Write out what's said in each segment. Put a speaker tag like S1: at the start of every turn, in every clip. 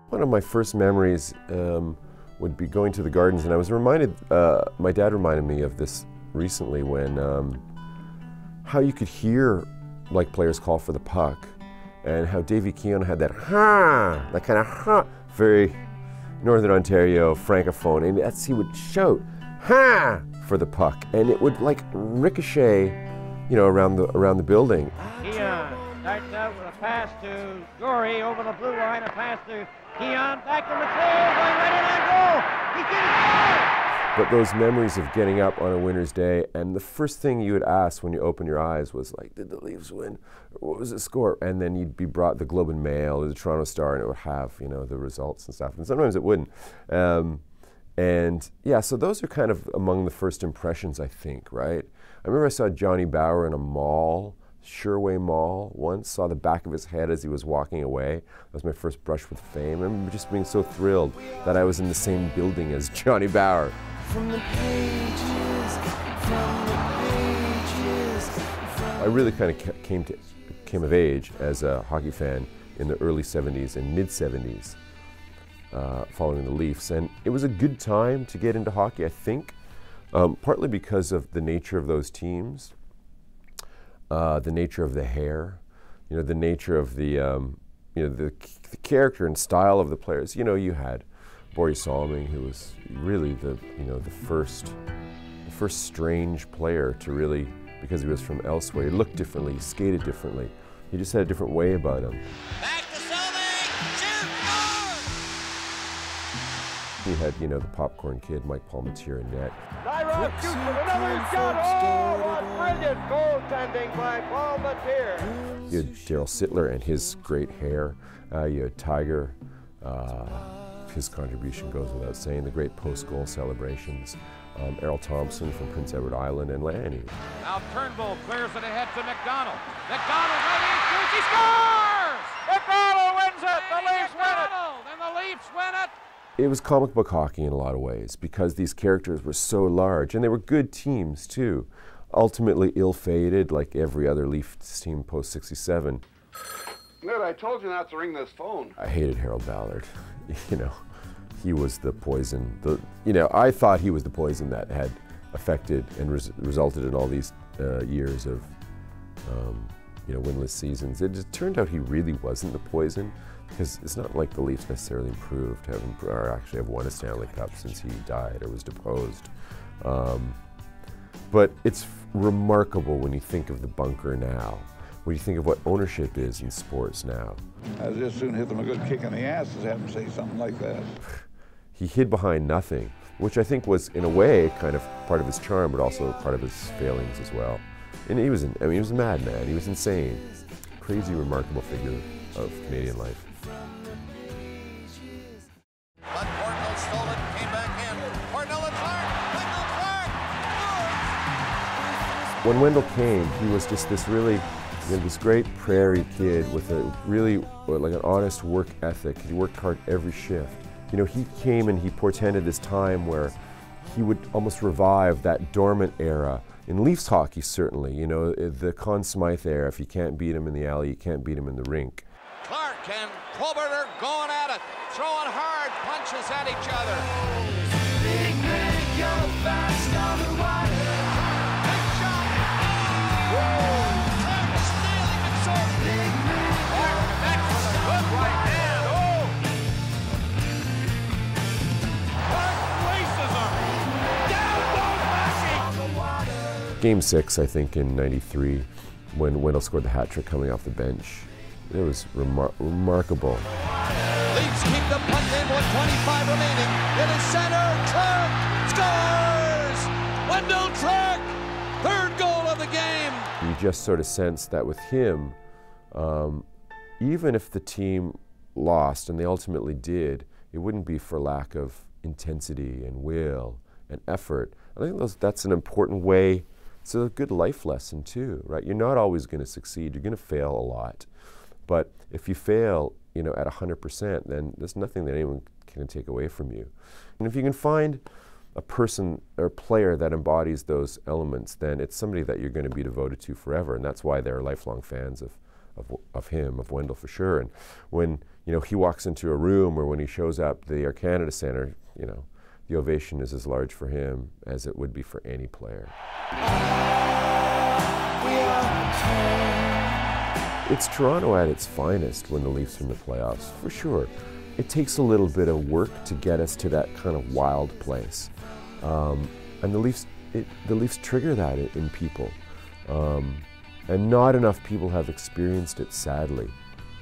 S1: One of my first memories would be going to the Gardens, and I was reminded, my dad reminded me of this recently when how you could hear like players call for the puck, and how Davy Keown had that ha, that kind of ha, very Northern Ontario francophone, and that's, he would shout ha for the puck, and it would like ricochet, you know, around the building.
S2: Keown starts out with a pass to Gorey over the blue line, a pass to Keown, back to McLeod, going right in on goal. He did it!
S1: But those memories of getting up on a winter's day, and the first thing you would ask when you open your eyes was like, did the Leafs win? What was the score? And then you'd be brought the Globe and Mail or the Toronto Star, and it would have, you know, the results and stuff. And sometimes it wouldn't. And yeah, so those are kind of among the first impressions, I think, right? I remember I saw Johnny Bower in a mall, Sherway Mall, once, saw the back of his head as he was walking away. That was my first brush with fame. I remember just being so thrilled that I was in the same building as Johnny Bower.
S3: From the pages, from the pages.
S1: I really kind of came of age as a hockey fan in the early 70s and mid 70s, following the Leafs. And it was a good time to get into hockey, I think, partly because of the nature of those teams, the nature of the hair, you know, the nature of the, you know, the character and style of the players. You know, you had Boris Salming, who was really the first strange player to really, because he was from elsewhere. He looked differently, he skated differently. He just had a different way about him.
S3: Back to Salming, shoot, score!
S1: He had, you know, the popcorn kid, Mike Palmatier in net.
S2: Nyrock shoots with another shot. Oh, what brilliant goaltending by Palmatier.
S1: You had Daryl Sittler and his great hair. You had Tiger. His contribution goes without saying. The great post-goal celebrations. Errol Thompson from Prince Edward Island, and Lanny.
S4: Now Turnbull clears it ahead to McDonald. McDonald right in, shoots, he scores! McDonald wins it! The Leafs win it! And the Leafs win it!
S1: It was comic book hockey in a lot of ways because these characters were so large, and they were good teams too. Ultimately ill-fated, like every other Leafs team post-67.
S5: Ned, I told you not to ring this phone.
S1: I hated Harold Ballard. You know, he was the poison. You know, I thought he was the poison that had affected and resulted in all these years of, you know, winless seasons. It just turned out he really wasn't the poison, because it's not like the Leafs necessarily improved, or actually have won a Stanley Cup since he died or was deposed. But it's remarkable when you think of the bunker now, when you think of what ownership is in sports now.
S6: I'd just soon hit them a good kick in the ass as have them say something like that.
S1: He hid behind nothing, which I think was, in a way, kind of part of his charm, but also part of his failings as well. And he was, I mean, he was a madman. He was insane. Crazy, remarkable figure of Canadian life.
S3: But Cornell stole it, came back in. Cornell and Clark, Wendel Clark,
S1: When Wendel came, he was just this really, you know, this great prairie kid with a really, like an honest work ethic. He worked hard every shift. You know, he came and he portended this time where he would almost revive that dormant era. In Leafs hockey, certainly, you know, the Conn Smythe era. If you can't beat him in the alley, you can't beat him in the rink.
S4: Clark and Colbert are going at it, throwing hard punches at each other.
S3: Big man, you're fast on the water.
S4: Big shot! Whoa! Clark is nailing it so big man. Clark connects with a good right hand. Oh! Clark places him. Down goes Mackey.
S1: Game 6, I think, in '93, when Wendel scored the hat trick coming off the bench. It was remarkable.
S4: Leafs keep the puck in with 25 remaining. It is center. Clark scores! Wendel Clark, third goal of the game.
S1: You just sort of sense that with him, even if the team lost, and they ultimately did, it wouldn't be for lack of intensity and will and effort. I think that's an important way. It's a good life lesson too, right? You're not always going to succeed. You're going to fail a lot. But if you fail, you know, at 100%, then there's nothing that anyone can take away from you. And if you can find a person or a player that embodies those elements, then it's somebody that you're going to be devoted to forever. And that's why they're lifelong fans of him, of Wendel for sure. And when you know, he walks into a room, or when he shows up the Air Canada Centre, you know, the ovation is as large for him as it would be for any player. It's Toronto at its finest when the Leafs are in the playoffs, for sure. It takes a little bit of work to get us to that kind of wild place. And the Leafs trigger that in people. And not enough people have experienced it, sadly.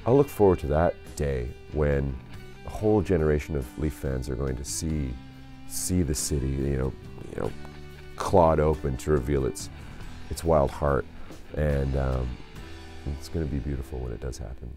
S1: I look forward to that day when a whole generation of Leaf fans are going to see the city, you know, clawed open to reveal its wild heart, and it's going to be beautiful when it does happen.